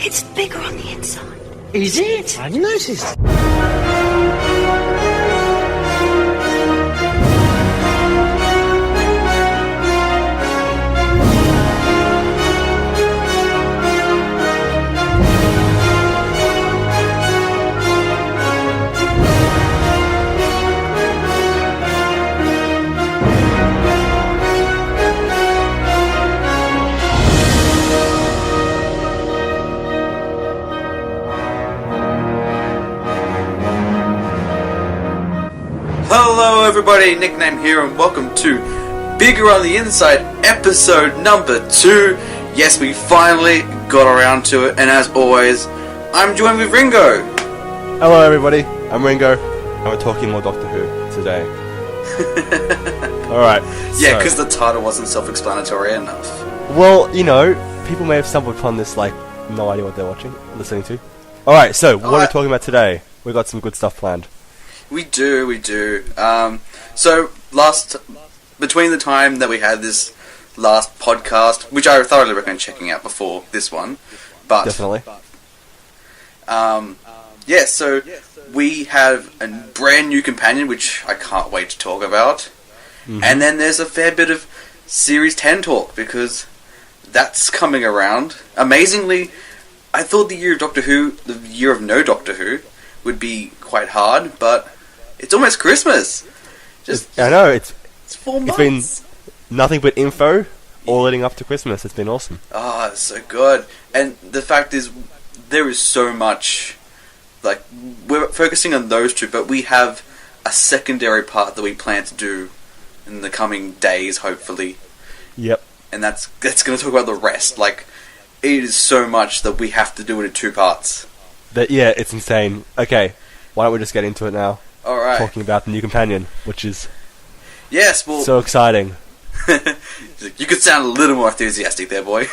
It's bigger on the inside. Is it? I didn't notice. Hello everybody, Nickname here and welcome to Bigger on the Inside, episode number 2. Yes, we finally got around to it, and as always, I'm joined with Ringo. Hello everybody, I'm Ringo, and we're talking more Doctor Who today. Alright. Yeah, because the title wasn't self-explanatory enough. Well, you know, people may have stumbled upon this like, no idea what they're listening to. Alright, so what are we talking about today? We've got some good stuff planned. We do. So, between the time that we had this last podcast, which I thoroughly recommend checking out before this one, but... Definitely. Yeah, so we have a brand new companion, which I can't wait to talk about. Mm-hmm. And then there's a fair bit of Series 10 talk, because that's coming around. Amazingly, I thought the year of Doctor Who, the year of no Doctor Who, would be quite hard, but it's almost Christmas. I know, it's 4 months. It's been nothing but info all leading up to Christmas. It's been awesome. Oh, it's so good. And the fact is, there is so much, like, we're focusing on those two, but we have a secondary part that we plan to do in the coming days, hopefully. Yep. And that's going to talk about the rest. Like, it is so much that we have to do it in 2 parts. Yeah, it's insane. Okay, why don't we just get into it now? Alright. Talking about the new companion, which is so exciting. You could sound a little more enthusiastic there, boy.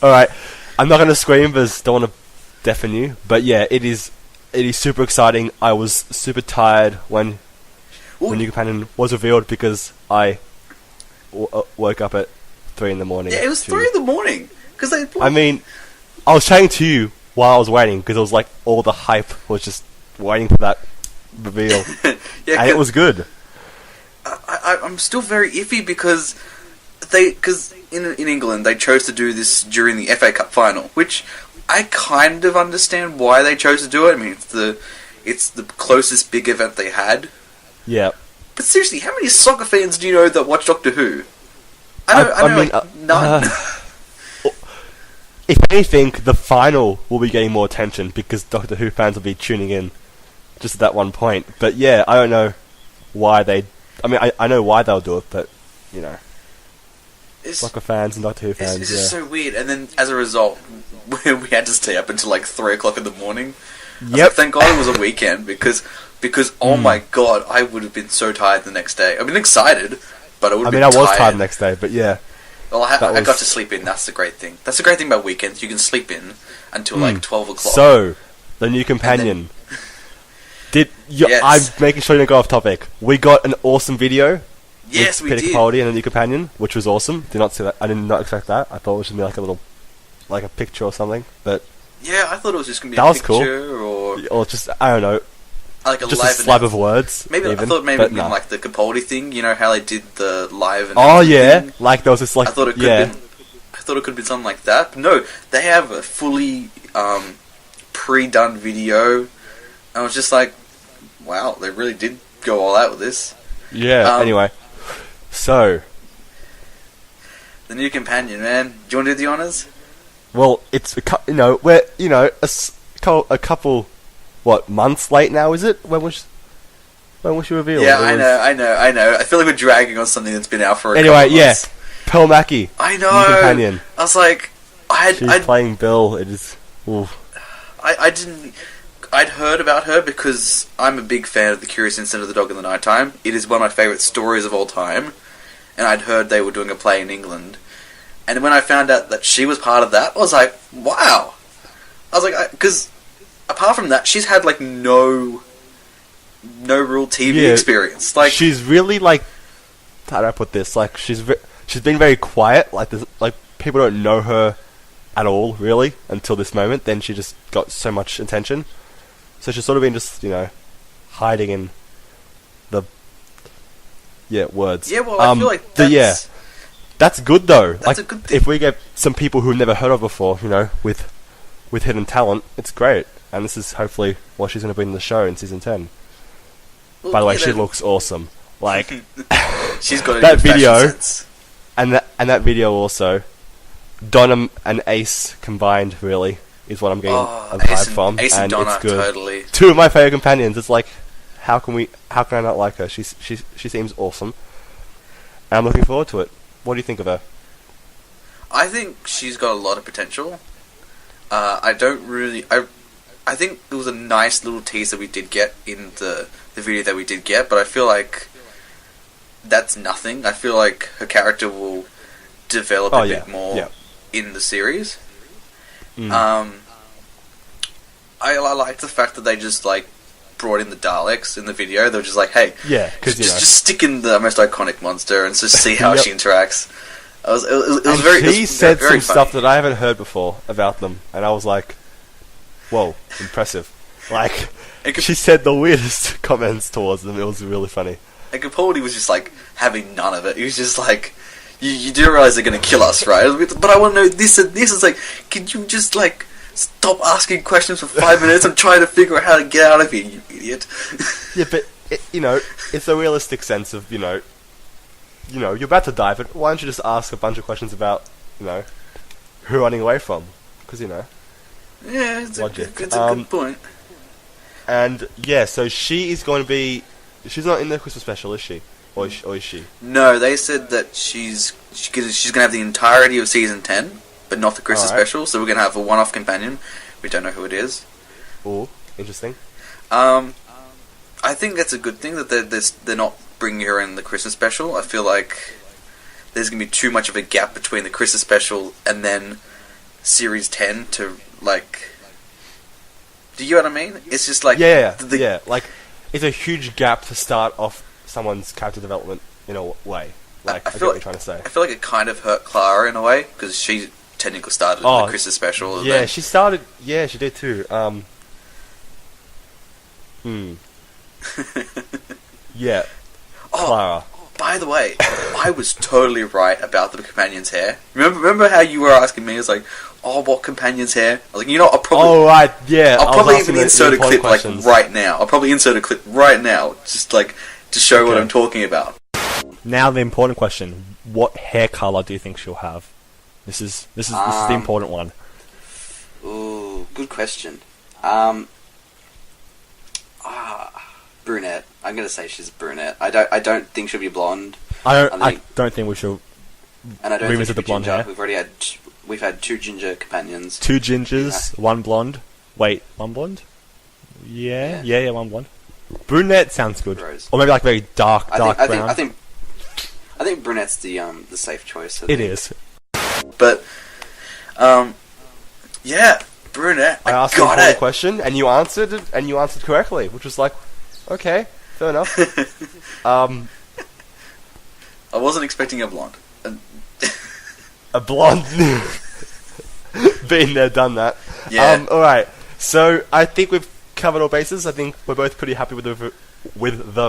Alright, I'm not going to scream because I don't want to deafen you, but yeah, it is super exciting. I was super tired when the new companion was revealed because I woke up at 3 in the morning. Yeah, it was 3 in the morning. I mean, I was chatting to you while I was waiting because it was like all the hype was just waiting for that reveal. Yeah, and it was good. I'm still very iffy because in England they chose to do this during the FA Cup final, which I kind of understand why they chose to do it. I mean, it's the closest big event they had. Yeah. But seriously, how many soccer fans do you know that watch Doctor Who? I mean, none. If anything, the final will be getting more attention because Doctor Who fans will be tuning in just at that one point. But yeah, I don't know why they... I mean, I know why they'll do it, but, you know... Soccer fans and Doctor Who fans, It's just so weird. And then, as a result, we had to stay up until like 3 o'clock in the morning. Yep. Thank God it was a weekend, because oh my God, I would have been so tired the next day. I've been excited, but I would have been tired. I was tired the next day, but yeah. Well, I got to sleep in. That's the great thing. That's the great thing about weekends. You can sleep in until like 12 o'clock. So, the new companion. Yes. I'm making sure you don't go off topic. We got an awesome video. Yes, we Peter did. Capaldi and the new companion, which was awesome. Did not see that. I did not expect that. I thought it was just gonna be like a picture or something. But yeah, I thought it was just gonna be a picture or just I don't know. Like just a slab of words. Maybe even, I thought maybe it meant like the Capaldi thing. You know how they did the live. Oh yeah, thing? like there was this like. I thought it could have been something like that. But no, they have a fully pre-done video. I was just like, wow, they really did go all out with this. Yeah. Anyway, so the new companion, man. Do you want to do the honors? Well, it's we're a couple months late now. Is it? When was she revealed? Yeah, I know. I feel like we're dragging on something that's been out for a couple months. Yeah. Pearl Mackie. I know. New companion. I was like, she's playing Bill. It is. Oof. I'd heard about her because I'm a big fan of The Curious Incident of the Dog in the Nighttime. It is one of my favourite stories of all time. And I'd heard they were doing a play in England. And when I found out that she was part of that, I was like, wow. I was like, because apart from that, she's had like no real TV experience. Like, she's really like, how do I put this? Like, she's been very quiet. Like people don't know her at all, really, until this moment. Then she just got so much attention. So she's sort of been just, hiding in the words. Yeah, well, I feel like that's... That's good, though. That's a good thing. If we get some people who've never heard of before, with hidden talent, it's great. And this is hopefully what she's going to be in the show in season 10. Well, by the way, she looks awesome. Like, she's got a that good video, fashion sense. and that video also, Donna and Ace combined, really, is what I'm getting a vibe from. Ace and Donna, it's good. totally. Two of my favorite companions. It's like, how can I not like her? She seems awesome. And I'm looking forward to it. What do you think of her? I think she's got a lot of potential. I think it was a nice little teaser we did get in the video that we did get, but I feel like that's nothing. I feel like her character will develop a bit more in the series. I like the fact that they just brought in the Daleks in the video. They were just like, hey, just stick in the most iconic monster and just see how she interacts. She said some stuff that I haven't heard before about them, and I was like, whoa, impressive. She said the weirdest comments towards them. It was really funny. And Capaldi was just having none of it. He was just like, you do realize they're going to kill us, right? But I want to know this and this. It's like, can you just stop asking questions for 5 minutes? I'm trying to figure out how to get out of here, you idiot. Yeah, but it's a realistic sense of you're about to die, but why don't you just ask a bunch of questions about who you're running away from? Because yeah, it's logic. a good point. And so she is going to be. She's not in the Christmas special, is she? Or is she? No, they said that she's going to have the entirety of season 10, but not the Christmas special. So we're going to have a one-off companion. We don't know who it is. Oh, interesting. I think that's a good thing that they're not bringing her in the Christmas special. I feel like there's going to be too much of a gap between the Christmas special and then series 10 to do you know what I mean? It's just it's a huge gap to start off someone's character development in a way. I get what you're trying to say. I feel like it kind of hurt Clara in a way because she technically started in the Christmas special. Yeah, she started. Yeah, she did too. Yeah. Clara. By the way, I was totally right about the companion's hair. Remember how you were asking me? It's like, what companion's hair? I was like, I'll probably... Oh, right, yeah. I'll probably even insert a clip, right now. I'll probably insert a clip right now, just, to show what I'm talking about. Now the important question. What hair colour do you think she'll have? This is the important one. Ooh, good question. Brunette. I'm gonna say she's brunette. I don't think she'll be blonde. I don't think we should. And I don't revisit think the blonde hair. We've had two ginger companions. Two gingers, one blonde. Wait, one blonde? Yeah, one blonde. Brunette sounds good. Rose. Or maybe very dark brown. I think brunette's the safe choice. It is. But brunette. I asked a question and you answered it, and you answered correctly, which was okay, fair enough. I wasn't expecting a blonde. A blonde. Been there, done that. Yeah. Alright, so I think we've covered all bases. I think we're both pretty happy with the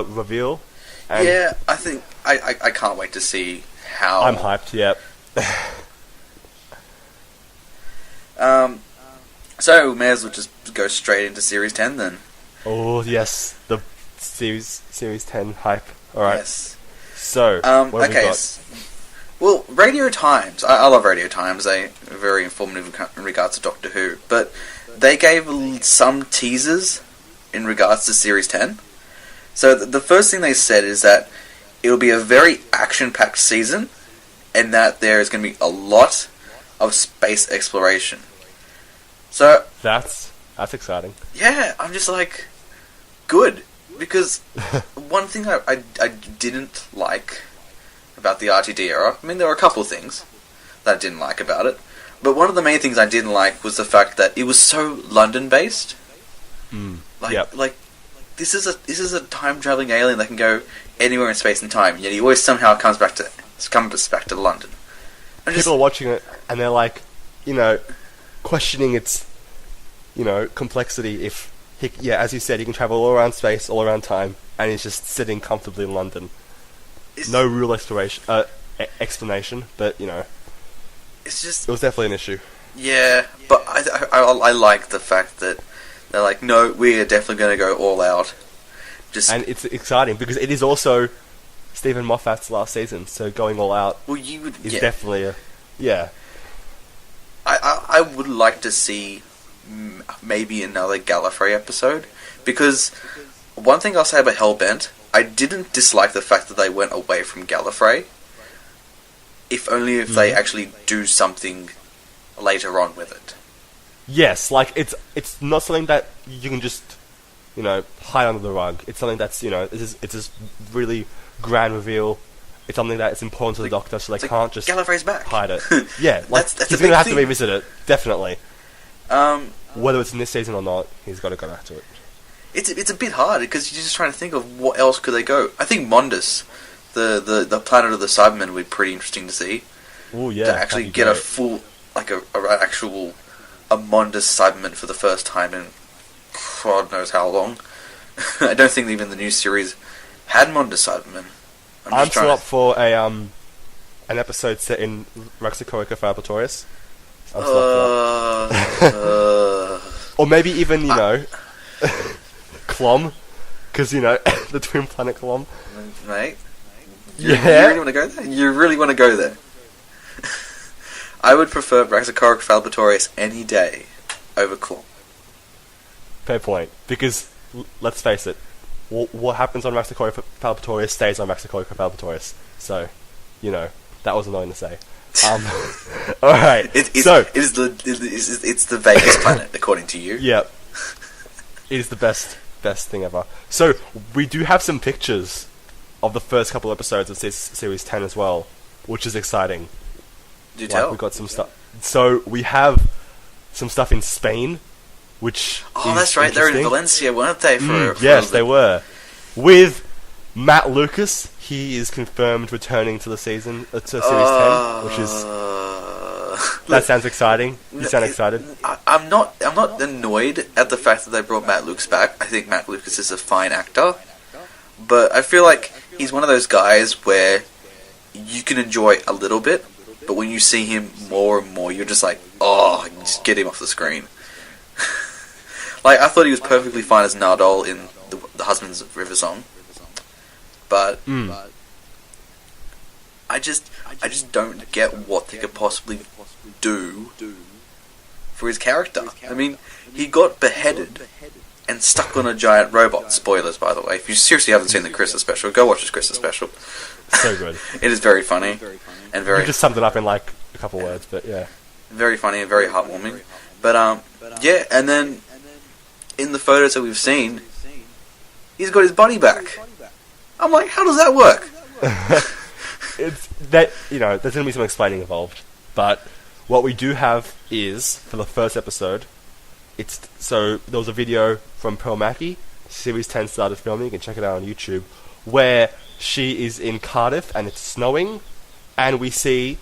reveal. And yeah, I think I can't wait to see how... I'm hyped, yeah. So we may as well just go straight into Series 10 then. Oh, yes. The Series 10 hype. Alright. Yes. So, what have we got? Well, Radio Times. I love Radio Times. They're very informative in regards to Doctor Who. But they gave some teasers in regards to Series 10. So the first thing they said is that it'll be a very action-packed season, and that there is going to be a lot of space exploration. So That's exciting. Yeah, I'm just good. Because one thing I didn't like about the RTD era, I mean, there were a couple of things that I didn't like about it, but one of the main things I didn't like was the fact that it was so London-based. This is a time-traveling alien that can go anywhere in space and time, yet he always somehow comes back to London. People are watching it, and they're questioning its, complexity. If as you said, he can travel all around space, all around time, and he's just sitting comfortably in London. No real explanation, but it's just it was definitely an issue. Yeah, but I like the fact that they're like, no, we are definitely going to go all out. And it's exciting because it is also Stephen Moffat's last season, so going all out is definitely I would like to see maybe another Gallifrey episode, because one thing I'll say about Hellbent, I didn't dislike the fact that they went away from Gallifrey, if they actually do something later on with it. Yes, like it's not something that you can just hide under the rug. It's something that's it's this really grand reveal. It's something that is important to the Doctor, so they can't just Gallifrey's back. Hide it. Yeah, that's he's going to have to revisit it, definitely. Whether it's in this season or not, he's got to go back to it. It's a bit hard because you're just trying to think of what else could they go. I think Mondus, the planet of the Cybermen, would be pretty interesting to see. Oh yeah, to actually get a full actual Mondus Cyberman for the first time in God knows how long. I don't think even the new series had Mondus Cybermen. I'm still up for an episode set in Raxacorica Fabratoris. Or maybe even Clom, because the twin planet Clom. Mate, you really want to go there? You really want to go there? I would prefer Raxacorica Fabratoris any day over Clom. Fair point, because let's face it, what happens on Raxacorica Fabratoris stays on Raxacorica Fabratoris. So, that was annoying to say. All right. It's the Vegas planet, according to you. Yeah, it is the best thing ever. So we do have some pictures of the first couple episodes of series 10 as well, which is exciting. Do tell. We got some stuff. So we have some stuff in Spain, which that's right. They're in Valencia, weren't they? Yes, they were. With Matt Lucas, he is confirmed returning to the season to series 10, which is that sounds exciting. You sound excited. I'm not annoyed at the fact that they brought Matt Lucas back. I think Matt Lucas is a fine actor, but I feel like he's one of those guys where you can enjoy a little bit, but when you see him more and more, you're just like, just get him off the screen. Like, I thought he was perfectly fine as Nardole in the Husband's River Song, but I just don't get what they could possibly do for his character. I mean, he got beheaded and stuck on a giant robot. Spoilers, by the way. If you seriously haven't seen the Christmas special, go watch this Christmas special. So good. It is very funny and very. You just summed it up in like a couple words, but yeah. Very funny and very heartwarming. But yeah, and then in the photos that we've seen, he's got his body back. I'm like, how does that work? It's that there's going to be some explaining involved, but what we do have is for the first episode, there was a video from Pearl Mackie, series 10 started filming. You can check it out on YouTube, where she is in Cardiff and it's snowing, and we see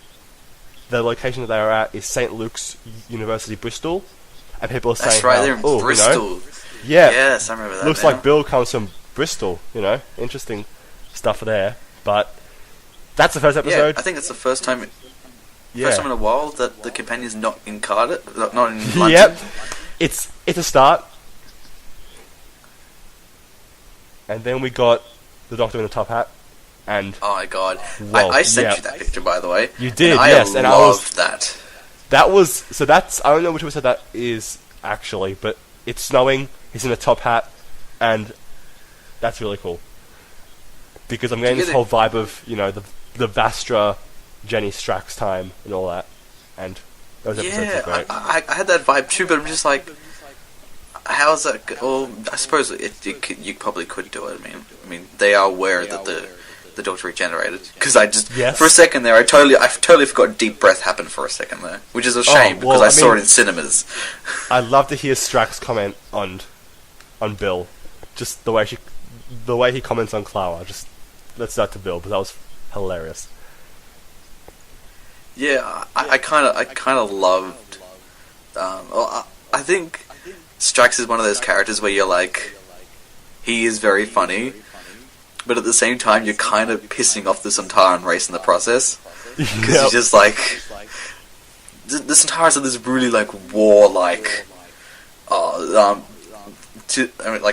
the location that they are at is St. Luke's University, Bristol, and people are saying, "That's right, they're in Bristol." Yeah, yes, I remember that. Looks like Bill comes from Bristol. Interesting stuff there, but. That's the first episode. Yeah, I think it's the first time in a while that the companion's not in Cardiff, not in London. Yep, it's a start. And then we got the Doctor in the top hat, and oh my god, I sent you that picture, by the way. You did, and yes, and I loved that. That was so. That's I don't know which episode that is actually, but it's snowing. He's in a top hat, and that's really cool because I'm getting this whole vibe of the Vastra, Jenny Strax time and all that, and those episodes are great. I had that vibe too, but I'm just like, how's that? Well, I suppose you probably could do it. I mean, they are aware that the Doctor regenerated, because for a second there, I totally forgot Deep Breath happened for a second there, which is a shame because I saw it in cinemas. I'd love to hear Strax comment on Bill, just the way he comments on Clara. Just let's start to Bill, but that was hilarious. Yeah, I kind of loved I think Strax is one of those characters where you're like, he is very funny, but at the same time you're kind of pissing off the Centauran race in the process. Because you're just like, the Centaurans are this really like warlike, I'm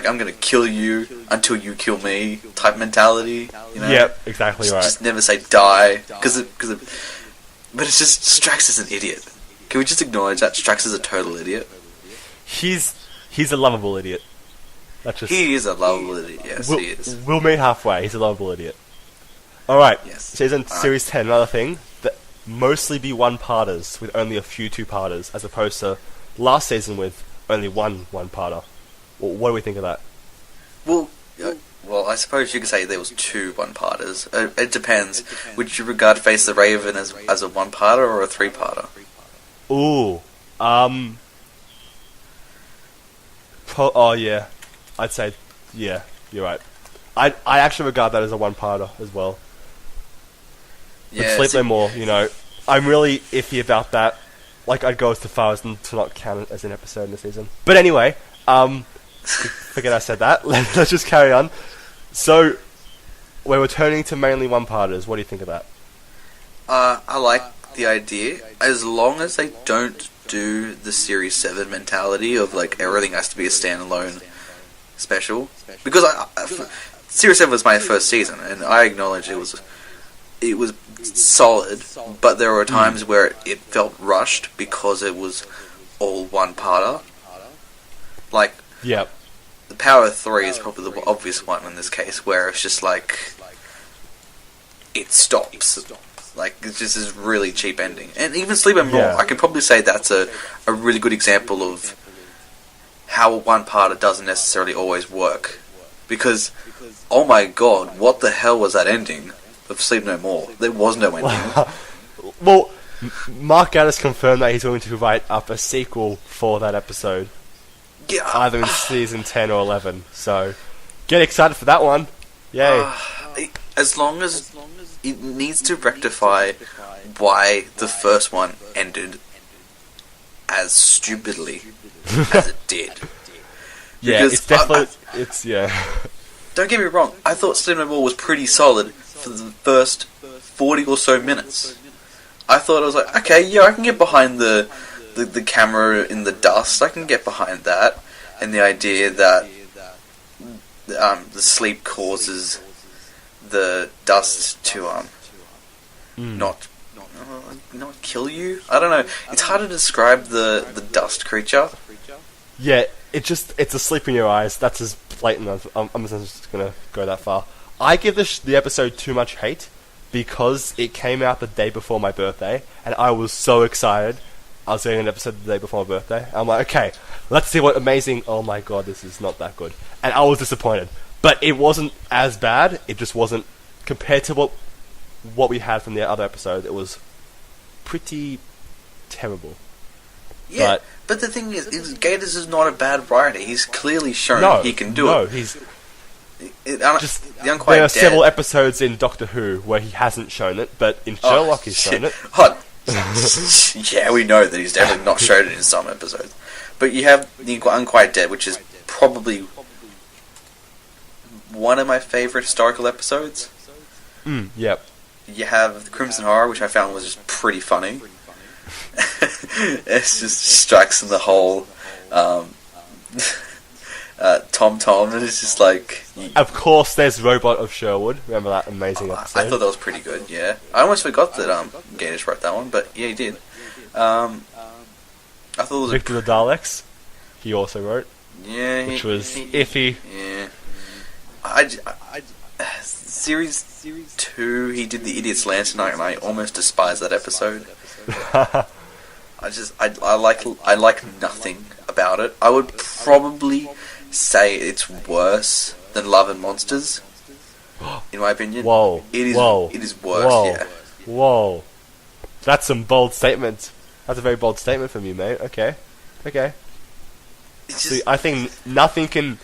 gonna kill you until you kill me type mentality. You know? Yep, exactly right. Just never say die, but it's just Strax is an idiot. Can we just acknowledge that Strax is a total idiot? He's a lovable idiot. He is a lovable idiot. Yes, he is. We'll meet halfway. He's a lovable idiot. All right. Yes. Series 10. Another thing that mostly be one-parters with only a few two-parters, as opposed to last season with only one-parter. Well, what do we think of that? Well, I suppose you could say there was two one-parters. It depends. Would you regard Face the Raven as a one-parter or a three-parter? Ooh. Yeah. I'd say, yeah, you're right. I actually regard that as a one-parter as well. Yeah, Sleep No More, I'm really iffy about that. Like, I'd go as far as to not count it as an episode in the season. But anyway, forget I said that. Let's just carry on. So, we're returning to mainly one-parters. What do you think of that? I like the idea, as long as they don't do the Series 7 mentality of, like, everything has to be a standalone special. Because Series 7 was my first season, and I acknowledge it was solid, but there were times where it felt rushed because it was all one-parter. Like, yep. The Power of 3 is probably the obvious one in this case, where it's just like, it stops. Like, it's just this really cheap ending. And even Sleep and More, I can probably say that's a really good example of how a one-parter doesn't necessarily always work. Because, oh my god, what the hell was that ending of Sleep No More? There was no ending. Well, Mark Gatiss confirmed that he's going to write up a sequel for that episode. Yeah. Either in season 10 or 11. So, get excited for that one. Yay. As long as it needs to rectify why the first one ended as stupidly as it did. Yeah, because it's definitely... Don't get me wrong, I thought Sleep No More was pretty solid for the first 40 or so minutes. I thought, I was like, okay, yeah, I can get behind the camera in the dust, I can get behind that, and the idea that the sleep causes the dust to not kill you. I don't know. It's hard to describe the dust creature. Yeah, it's a sleep in your eyes. That's as blatant as I'm just gonna go that far. I give the episode too much hate because it came out the day before my birthday, and I was so excited. I was getting an episode the day before my birthday. I'm like, okay, let's see what amazing... Oh my god, this is not that good. And I was disappointed. But it wasn't as bad. It just wasn't... Compared to what we had from the other episode, it was pretty terrible. Yeah, but the thing is Gatiss is not a bad writer. He's clearly shown he can do it. No, he's... The Unquiet there are Dead. several episodes in Doctor Who where he hasn't shown it, but in Sherlock he's shown it. Yeah, we know that he's definitely not shown it in some episodes. But you have the Unquiet Dead, which is probably one of my favourite historical episodes. Yep. You have the Crimson Horror, which I found was just pretty funny. It's just Strax in the whole Tom, and it's just like... Of course, there's Robot of Sherwood. Remember that amazing episode? I thought that was pretty good, yeah. I almost forgot that Gatiss wrote that one, but yeah, he did. I thought it was Victor the Daleks, he also wrote. Yeah, which was iffy. Yeah. Series 2, he did the Idiot's Lantern, and I almost despise that episode. I like nothing about it. I would probably say it's worse than Love and Monsters, in my opinion. Whoa. It is worse, Whoa. yeah. Whoa. That's some bold statement. That's a very bold statement from you, mate. Okay. See, I think nothing can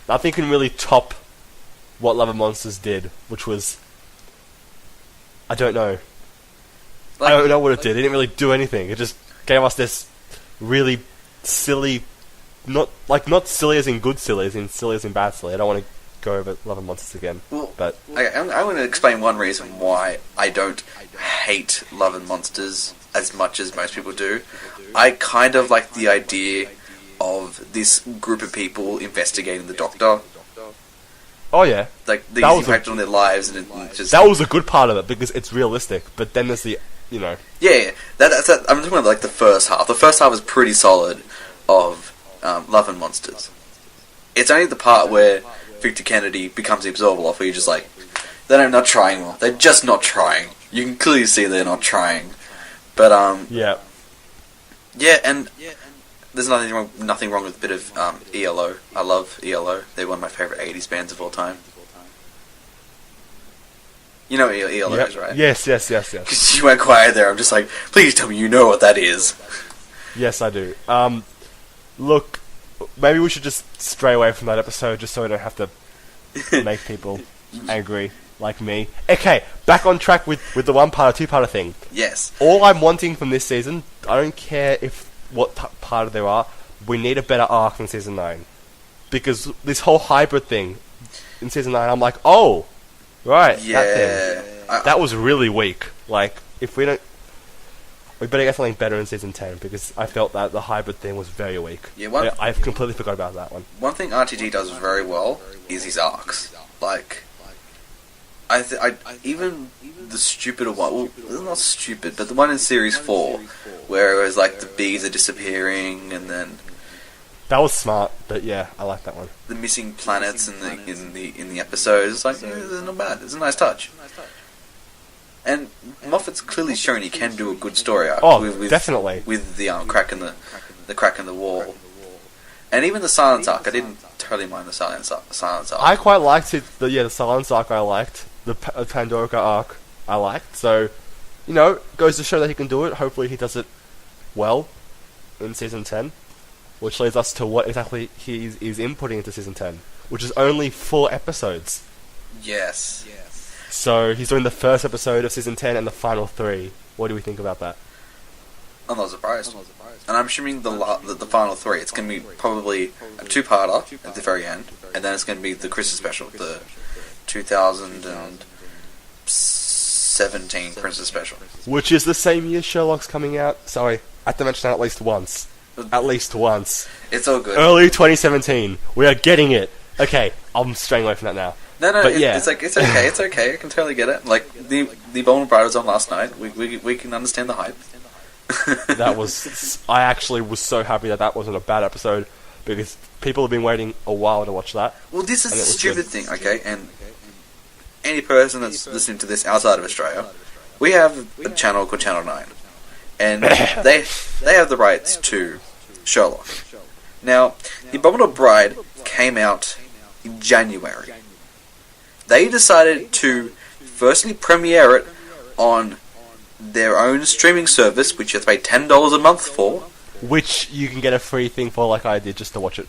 really top what Love and Monsters did, which was... I don't know. I don't know what it did. It didn't really do anything. It just gave us this really silly, not silly as in good silly, as in silly as in bad silly. I don't want to go over Love and Monsters again. Well, but I'm going to explain one reason why I don't hate Love and Monsters as much as most people do. I kind of like the idea of this group of people investigating the Doctor. Oh yeah, Like the impact on their lives, and it just that was a good part of it because it's realistic. But then there's the yeah. That's I'm talking about like the first half. The first half is pretty solid of Love and Monsters. It's only the part where Victor Kennedy becomes the Absorbaloff, where you're just like, they're not trying well. They're just not trying. You can clearly see they're not trying. But yeah, and there's nothing wrong with a bit of ELO. I love ELO. They're one of my favourite 80s bands of all time. You know what ELO is, right? Yes. Because you went quiet there. I'm just like, please tell me you know what that is. Yes, I do. Look, maybe we should just stray away from that episode just so we don't have to make people angry like me. Okay, back on track with the one-part or two-part thing. Yes. All I'm wanting from this season, I don't care what part there are, we need a better arc than Season 9. Because this whole hybrid thing in Season 9, I'm like, oh, right, yeah, that thing. That was really weak. Like, if we don't... We better get something better in Season 10, because I felt that the hybrid thing was very weak. Yeah, I've completely forgot about that one. One thing RTG does very well is his arcs. Like, even the stupider one, well, it's not stupid, but the one in Series 4, where it was like the bees are disappearing, and then that was smart, but yeah, I like that one. The missing planets in the episode, it's like, it's not bad. It's a nice touch. And Moffat's clearly shown he can do a good story arc. Oh, definitely. With the crack in the wall, and even the silence arc. I didn't totally mind the silence arc. I quite liked it. The silence arc I liked. The Pandorica arc I liked. So, goes to show that he can do it. Hopefully, he does it well in Season 10, which leads us to what exactly he is inputting into Season 10, which is only 4 episodes. Yes. So he's doing the first episode of Season 10 and the final 3. What do we think about that? I'm not surprised. And I'm assuming the final 3, it's going to be probably a 2-parter at the very end, and then it's going to be the Christmas special, the 2017 Christmas special. Which is the same year Sherlock's coming out. Sorry, I have to mention that at least once. At least once. It's all good. Early 2017. We are getting it. Okay, I'm straying away from that now. No, it's okay. I can totally get it. Like, the Vulnerable Bride was on last night. We can understand the hype. I actually was so happy that wasn't a bad episode, because people have been waiting a while to watch that. Well, this is the stupid thing, okay? And any person that's listening to this outside of Australia, we have a channel called Channel 9. And they have the rights to Sherlock. Now, The Abominable Bride came out in January. They decided to firstly premiere it on their own streaming service, which you have to pay $10 a month for. Which you can get a free thing for, like I did, just to watch it.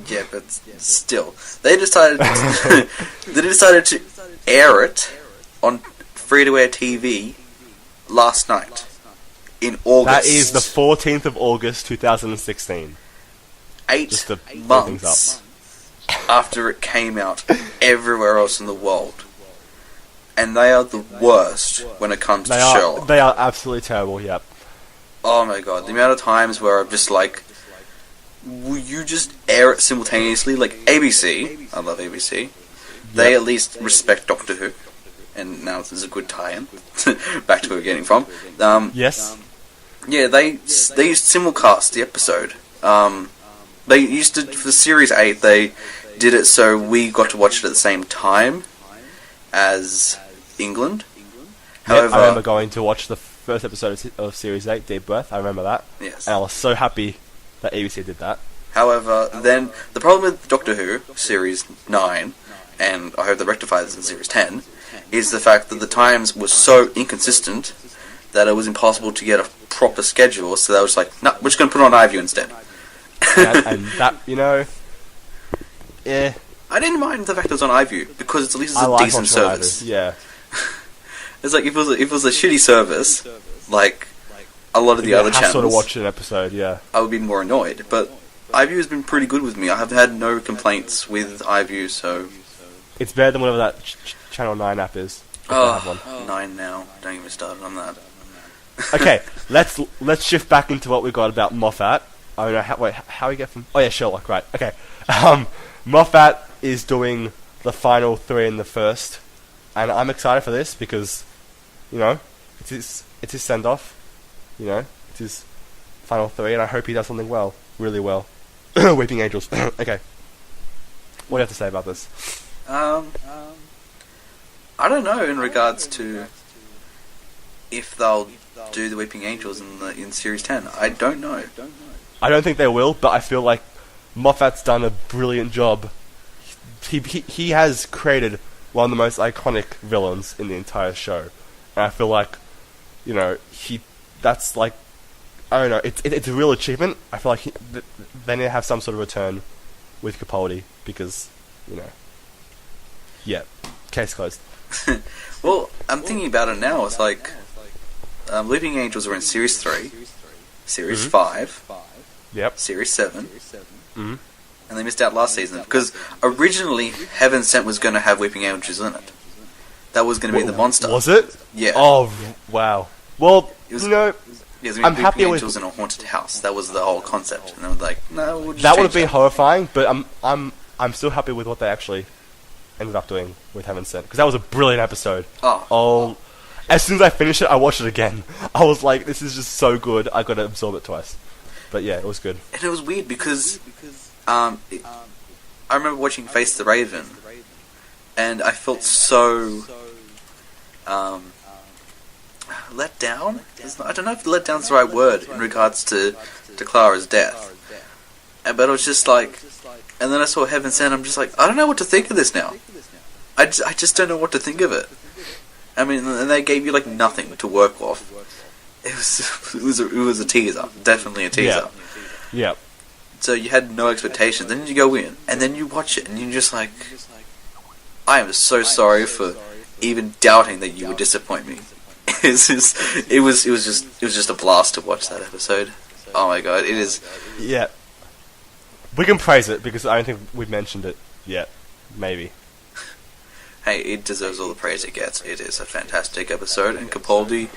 Yeah, but still. They decided to air it on free-to-air TV last night, in August. That is the 14th of August, 2016. 8 months after it came out everywhere else in the world. And they are the worst when it comes to Sherlock. They are absolutely terrible, yep. Oh my god, the amount of times where I'm just like, will you just air it simultaneously? Like ABC, I love ABC, they at least respect Doctor Who. And now this is a good tie-in, back to where we're getting from. Yes? Yeah, they simulcast the episode. They used to, for Series 8, they did it so we got to watch it at the same time as England. However, I remember going to watch the first episode of Series 8, Deep Breath. I remember that. Yes. And I was so happy that ABC did that. However, then the problem with Doctor Who Series 9, and I hope they rectify this in Series 10, is the fact that the times were so inconsistent that it was impossible to get a proper schedule, so they were just like, no, we're just going to put it on iView instead. and that, yeah. I didn't mind the fact it was on iView, because it's at least a decent service. Yeah. It's like, if it was a shitty service, like, a lot of the other channels, sort of watched an episode. Yeah, I would be more annoyed. But iView has been pretty good with me. I have had no complaints with iView, so it's better than whatever that Channel 9 app is. Oh, 9 now. Don't get me started on that. Okay, let's shift back into what we got about Moffat. I don't know how we get from... Oh yeah, Sherlock, right. Okay. Moffat is doing the final 3 in the first, and I'm excited for this because, you know, it's his send-off. You know, it's his final 3, and I hope he does something well. Really well. Weeping Angels. Okay. What do you have to say about this? I don't know in regards to if they'll do the Weeping Angels in Series 10. I don't know. I don't think they will, but I feel like Moffat's done a brilliant job. He has created one of the most iconic villains in the entire show, and I feel like, you know, that's like, I don't know, it's a real achievement. I feel like they need to have some sort of return with Capaldi because, you know, yeah, case closed. Well, I'm thinking about it now. It's like Weeping Angels were in Series 3, Series 5, yep, Series 7, and they missed out last season because originally Heaven Sent was going to have Weeping Angels in it. That was going to be the monster. Was it? Yeah. Oh, wow. Well, you know, I'm happy with Angels in a haunted house. That was the whole concept, and they were like, "No, we'll just that would have been horrifying." But I'm still happy with what they actually ended up doing with Heaven Sent because that was a brilliant episode. Oh, as soon as I finished it, I watched it again. I was like, "This is just so good. I got to absorb it twice." But yeah, it was good. And it was weird because I remember watching Face the Raven, and I felt so let down. I don't know if let down's the right word in regards to Clara's death. But it was just like, and then I saw Heaven Sent. I'm just like, I don't know what to think of this now. I just don't know what to think of it. I mean, and they gave you like nothing to work off. It was a teaser, definitely a teaser. Yeah. So you had no expectations. Then you go in, and then you watch it, and you're just like, I am so sorry for even doubting that you would disappoint me. It was just a blast to watch that episode. Oh my god, it is. Yeah. We can praise it because I don't think we've mentioned it yet. Maybe. Hey, it deserves all the praise it gets. It is a fantastic episode, and Capaldi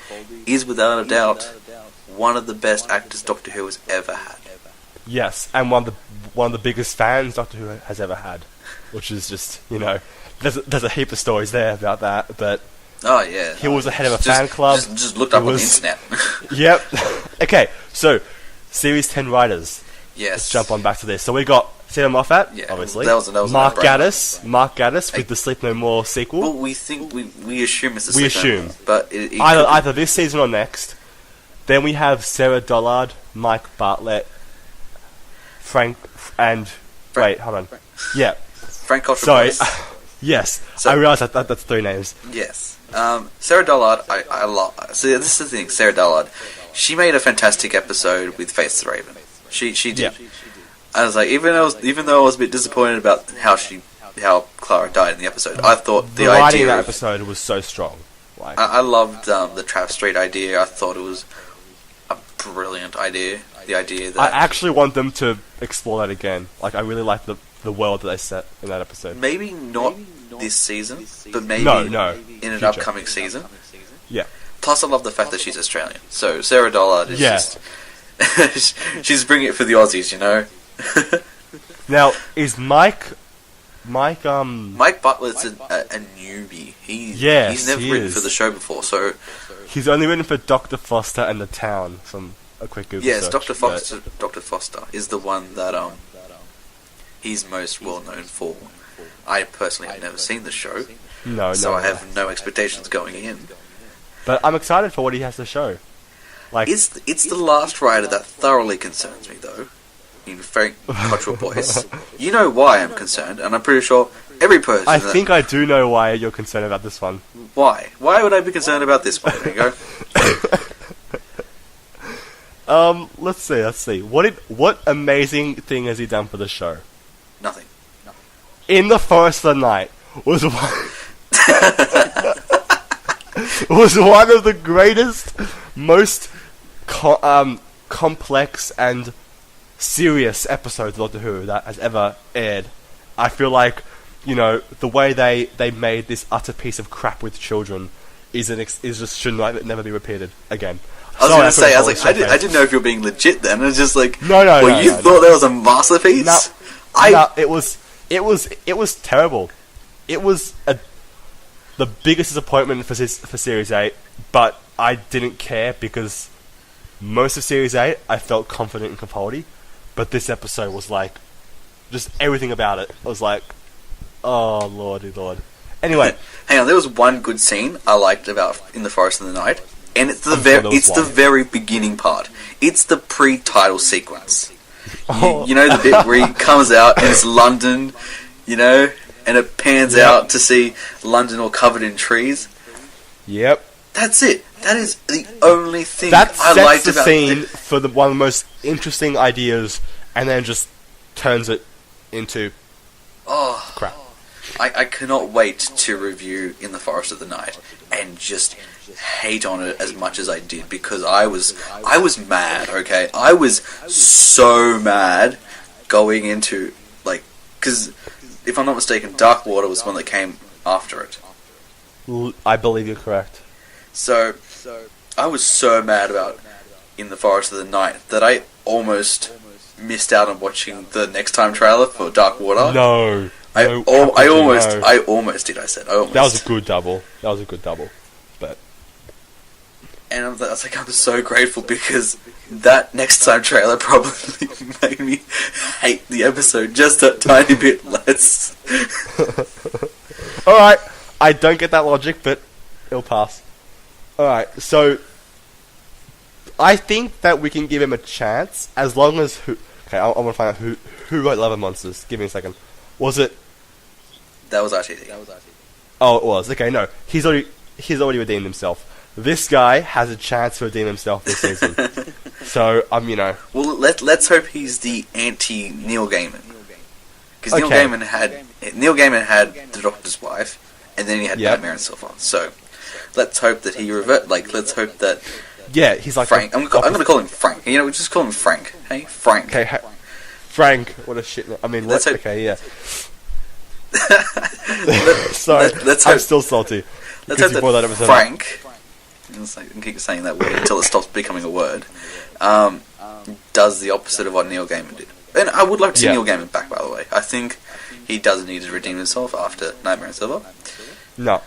is without a doubt one of the best actors Doctor Who has ever had. Yes, and one of the biggest fans Doctor Who has ever had, which is just, you know, there's a heap of stories there about that, but oh yeah, he was the head of a fan club. Just looked up on the internet. Yep. Okay, so Series 10 writers. Yes. Let's jump on back to this. So we got Stephen Moffat, obviously. That was Mark Gatiss with the Sleep No More sequel. Well, we assume it's the We Sleep No assume. More, but either this season or next. Then we have Sarah Dollard, Mike Bartlett, Frank, wait, hold on. Yeah. Frank Cottrell. Sorry. Yes. So, I realised that's 3 names. Yes. Sarah Dollard, I love. So this is the thing, Sarah Dollard. She made a fantastic episode with Face the Raven. She did. Yeah. I was like, even though I was a bit disappointed about how Clara died in the episode, I thought the writing idea of that episode was so strong. Like, I loved the Trav Street idea. I thought it was a brilliant idea. The idea that I actually want them to explore that again. Like, I really like the world that they set in that episode. Maybe not this season, but maybe in an upcoming season. Yeah. Plus, I love the fact that she's Australian. So Sarah Dollard is just she's bringing it for the Aussies, you know. Now, is Mike Butler's a newbie. He's never written for the show before, so he's only written for Dr. Foster and The Town from a quick Google search. Dr. Foster is the one that he's most well known for. I personally have never seen the show, so I have no expectations going in. But I'm excited for what he has to show. Like, it's the last writer that thoroughly concerns me, though. In Frank Cottrell voice, you know why I'm concerned, and I'm pretty sure every person. I think I do know why you're concerned about this one. Why? Why would I be concerned about this one? There you go. Let's see. What amazing thing has he done for the show? Nothing. In the Forest of the Night was one of the greatest, most complex and serious episode of Doctor Who that has ever aired. I feel like, the way they made this utter piece of crap with children is just should never be repeated again. I was going to say, I didn't know if you were being legit then. I was just like, no, you thought that was a masterpiece? No, it was terrible. It was the biggest disappointment for Series 8, but I didn't care because most of Series 8 I felt confident in Capaldi, but this episode was like, just everything about it was like, oh lordy lord. Anyway, hang on, there was one good scene I liked about In the Forest of the Night, and it's the very beginning part. It's the pre-title sequence. You know the bit where he comes out and it's London, and it pans out to see London all covered in trees. Yep. That's it. That is the only thing that I liked about the scene for one of the most interesting ideas, and then just turns it into crap. I cannot wait to review In the Forest of the Night and just hate on it as much as I did, because I was mad, okay? I was so mad going into, because if I'm not mistaken, Dark Water was the one that came after it. I believe you're correct. So, I was so mad about In the Forest of the Night that I almost missed out on watching the Next Time trailer for Dark Water. No. I almost did. I said I almost. That was a good double. But and I was like, I'm so grateful, because that Next Time trailer probably made me hate the episode just a tiny bit less. Alright, I don't get that logic, but it'll pass. Alright, so I think that we can give him a chance as long as I want to find out who wrote Love and Monsters. Give me a second. Was it? That was RTD. Oh, it was. Okay, no. He's already redeemed himself. This guy has a chance to redeem himself this season. So, Well, let's hope he's the anti-Neil Gaiman. Because Neil Gaiman had The Doctor's Wife, and then he had Nightmare and Silver. So, let's hope that he let's hope that... Yeah, he's like... Frank. I'm going to call him Frank. We'll just call him Frank. Hey, Frank. Okay, Frank, what a shit... I mean, okay, yeah. Sorry, I'm still salty. Let's hope that Frank... I can keep saying that word until it stops becoming a word. Does the opposite of what Neil Gaiman did. And I would like to see Neil Gaiman back, by the way. I think he does need to redeem himself after Nightmare and Silver. No.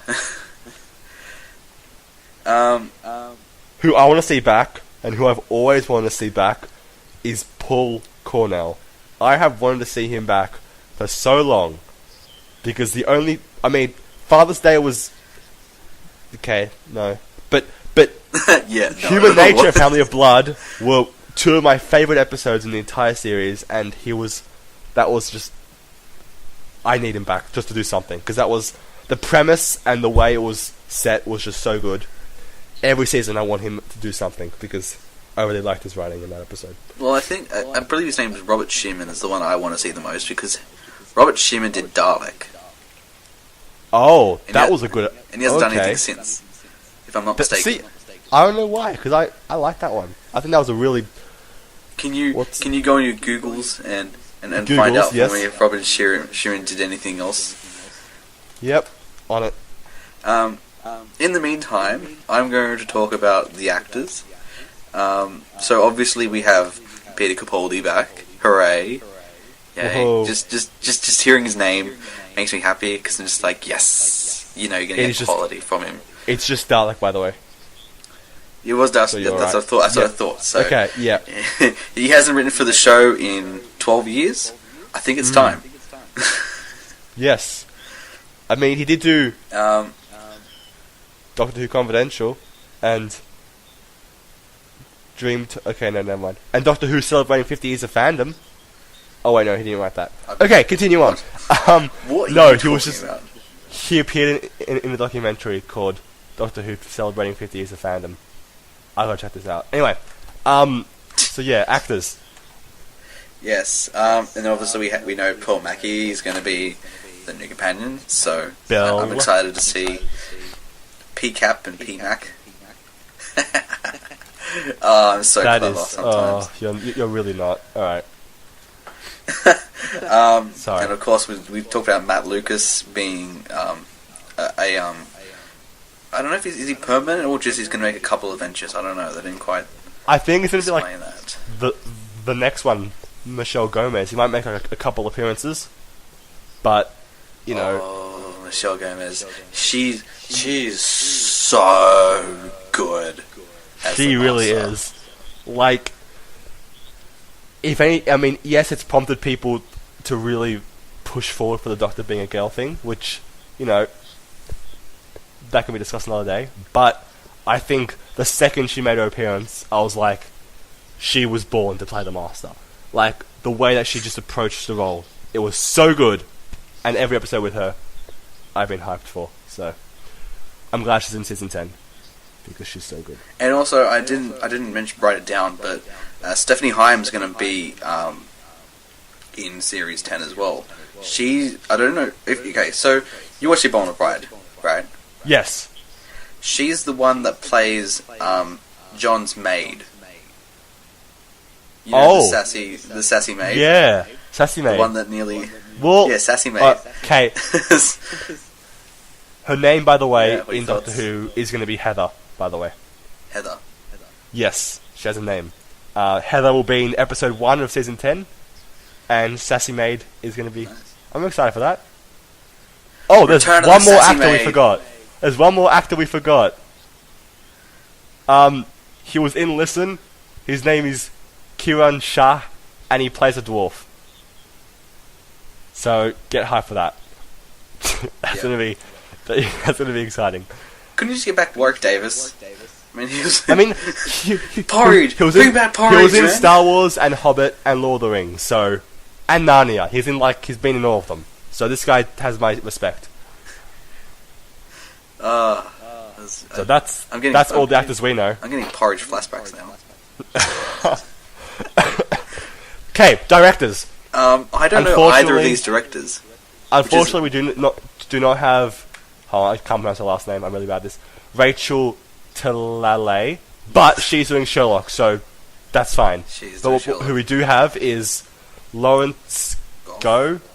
Who I want to see back, and who I've always wanted to see back, is Paul Cornell. I have wanted to see him back for so long, because Father's Day was... Okay, no. But Human Nature and Family of Blood were two of my favourite episodes in the entire series, and that was just... I need him back, just to do something, because that was... The premise and the way it was set was just so good. Every season I want him to do something, because I really liked his writing in that episode. Well, I believe his name is Robert Sheeman, is the one I want to see the most, because Robert Sheeman did Dalek. Oh, that was a good... And he hasn't done anything since, if I'm not mistaken. See, I don't know why, because I like that one. I think that was a really... Can you go on your Googles and find out for me if Robert Sheeran did anything else? Yep, on it. In the meantime, I'm going to talk about the actors. So obviously we have Peter Capaldi back. Hooray! Yay! Just hearing his name makes me happy, because I'm just like, yes, you're going to get quality from him. It's just Dalek, by the way. It was Dalek. So that's what I thought. So okay, yeah. He hasn't written for the show in 12 years. I think it's time. Yes. I mean, he did do Doctor Who Confidential and okay, no, never mind. And Doctor Who celebrating 50 years of fandom. Oh wait, no, he didn't write that. Okay, continue on. He appeared in a documentary called Doctor Who celebrating 50 years of fandom. I gotta check this out. Anyway, so yeah, actors. Yes, and obviously we know Paul Mackey is going to be the new companion, so I'm excited to see PCap and PMac. I'm so That clever is. sometimes. You're really not. All right. Sorry. And of course, we talked about Matt Lucas being I don't know if is he permanent or just he's going to make a couple of ventures. I don't know. They didn't quite. I think it's going to be explain like that. the next one, Michelle Gomez. He might make like a couple appearances, but you know. Oh, Michelle Gomez. She's so good. She really is. Like, if any, I mean, yes, it's prompted people to really push forward for the Doctor being a girl thing, which, you know, that can be discussed another day. But I think the second she made her appearance, I was like, she was born to play the Master. Like, the way that she just approached the role, it was so good. And every episode with her, I've been hyped for. So, I'm glad she's in season 10. Because she's so good. And also, I didn't write it down, but Stephanie Hyam's going to be in series 10 as well. I don't know if okay. So you watch The Bonner Bride, right? Yes. She's the one that plays John's maid. You know, the sassy maid. Yeah, Sassy Maid. The one that nearly. Well, yeah, Sassy Maid. Okay. Her name, by the way, Yeah, in Doctor Who is going to be Heather. By the way. Heather. Yes, she has a name. Heather will be in episode 1 of season 10, and Sassy Maid is going to be. Nice. I'm excited for that. Oh, there's Return of one the more Sassy actor we Maid. forgot. There's one more actor we forgot. He was in Listen. His name is Kiran Shah, and he plays a dwarf. So get hyped for that. That's gonna be exciting. Couldn't you just get back Warwick Davis? I mean, he was. Porridge. Bring back porridge. He was in man. Star Wars and Hobbit and Lord of the Rings, and Narnia. He's been in all of them. So this guy has my respect. So that's all the actors we know. I'm getting porridge flashbacks now. Okay, directors. I don't know either of these directors. Unfortunately, we do not have. Oh, I can't pronounce her last name. I'm really bad at this. Rachel Talalay, but she's doing Sherlock, so that's fine. But who we do have is Lawrence Goff.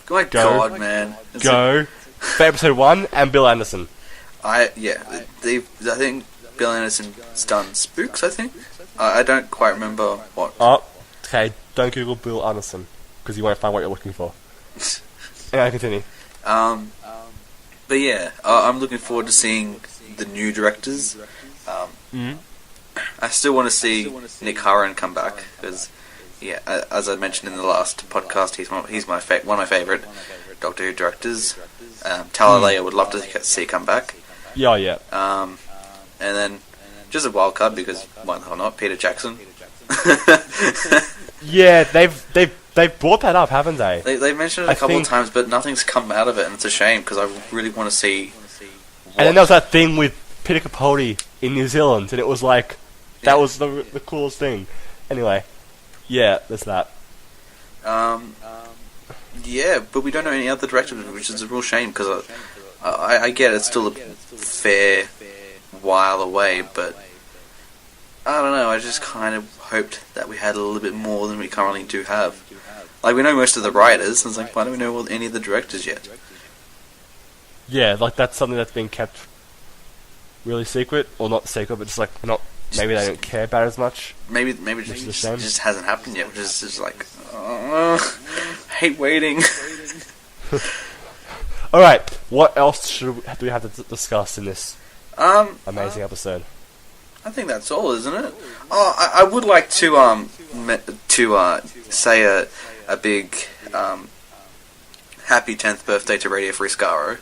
My God, man! Go for episode 1, and Bill Anderson. I think Bill Anderson's done Spooks. I think I don't quite remember what. Oh, okay. Don't Google Bill Anderson because you won't find what you're looking for. Anyway, continue. But yeah, I'm looking forward to seeing the new directors. I still want to see Nick Harron come back because, yeah, as I mentioned in the last podcast, he's one of my favourite Doctor Who directors. Talalay I would love to see come back. Yeah. And then just a wild card because why the hell not? Peter Jackson. Yeah, they've brought that up, haven't they? They've mentioned it a couple of times, but nothing's come out of it, and it's a shame because I really want to see. And then there was that thing with Peter Capaldi in New Zealand, and it was like that was the coolest thing. Anyway, yeah, there's that. Yeah, but we don't know any other directors, which is a real shame because I get it's still a fair while away, but I don't know. I just kind of hoped that we had a little bit more than we currently do have. Like, we know most of the writers, and it's like, why don't we know any of the directors yet? Yeah, like that's something that's been kept really secret, or not secret, but just like not. Maybe they don't care about it as much. Maybe it just hasn't happened yet, which is just like, I hate waiting. All right, what else do we have to discuss in this amazing episode? I think that's all, isn't it? Oh, I would like to say a big happy 10th birthday to Radio Free Skaro.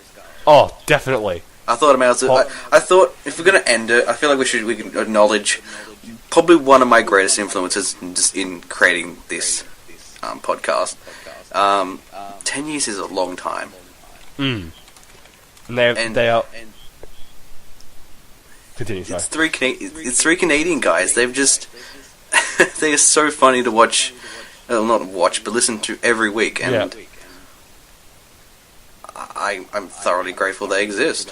Oh, definitely. I thought I thought if we're gonna end it, I feel like we can acknowledge probably one of my greatest influences just in creating this podcast. 10 years is a long time. And they are. Continue. Sorry. It's three Canadian guys. They've just they are so funny to watch. Not watch, but listen to every week, and I'm thoroughly grateful they exist.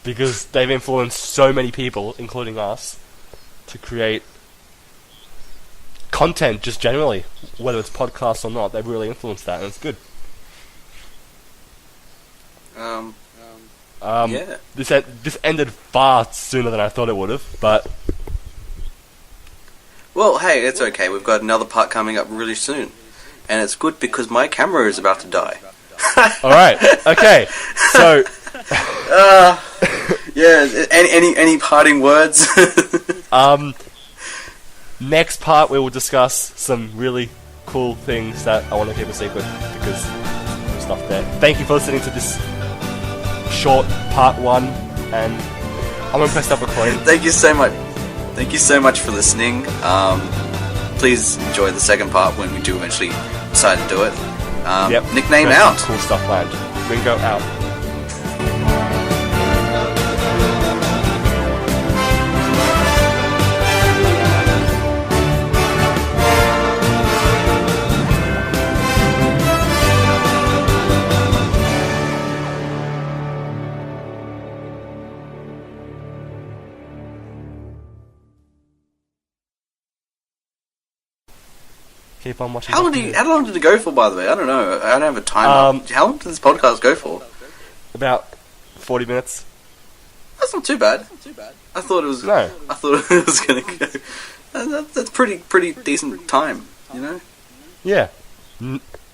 Because they've influenced so many people, including us, to create content just generally, whether it's podcasts or not. They've really influenced that, and it's good. Yeah. This ended far sooner than I thought it would have, but Well, hey, it's okay. We've got another part coming up really soon, and it's good because my camera is about to die. all right, okay. So, Yeah. Any parting words? Next part we will discuss some really cool things that I want to keep a secret because there's stuff there. Thank you for listening to this short part 1, and I'm going to press stop recording. Thank you so much. Thank you so much for listening. Please enjoy the second part when we do eventually decide to do it. Nickname There's out. some cool stuff planned. Ringo out. Keep on watching. How long did it go for, by the way? I don't know. I don't have a timer. How long did this podcast go for? About 40 minutes. That's not too bad. I thought it was. No. I thought it was going to go. That's pretty decent time, you know. Yeah.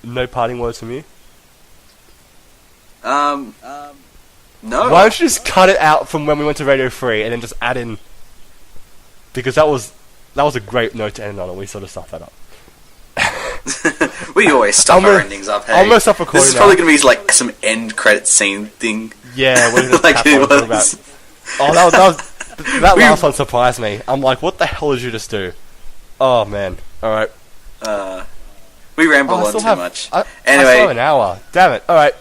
No parting words from you? No. Why don't you just cut it out from when we went to Radio 3 and then just add in... Because that was a great note to end on, and we sort of stuffed that up. We always stuff our endings up, hey? I'm gonna stop recording This is probably going to be like some end credit scene thing. Yeah, we're gonna Like tap it on for was. that last one surprised me. I'm like, what the hell did you just do? Oh, man. Alright. We ramble on too much. I Anyway. still have an hour. Damn it. Alright.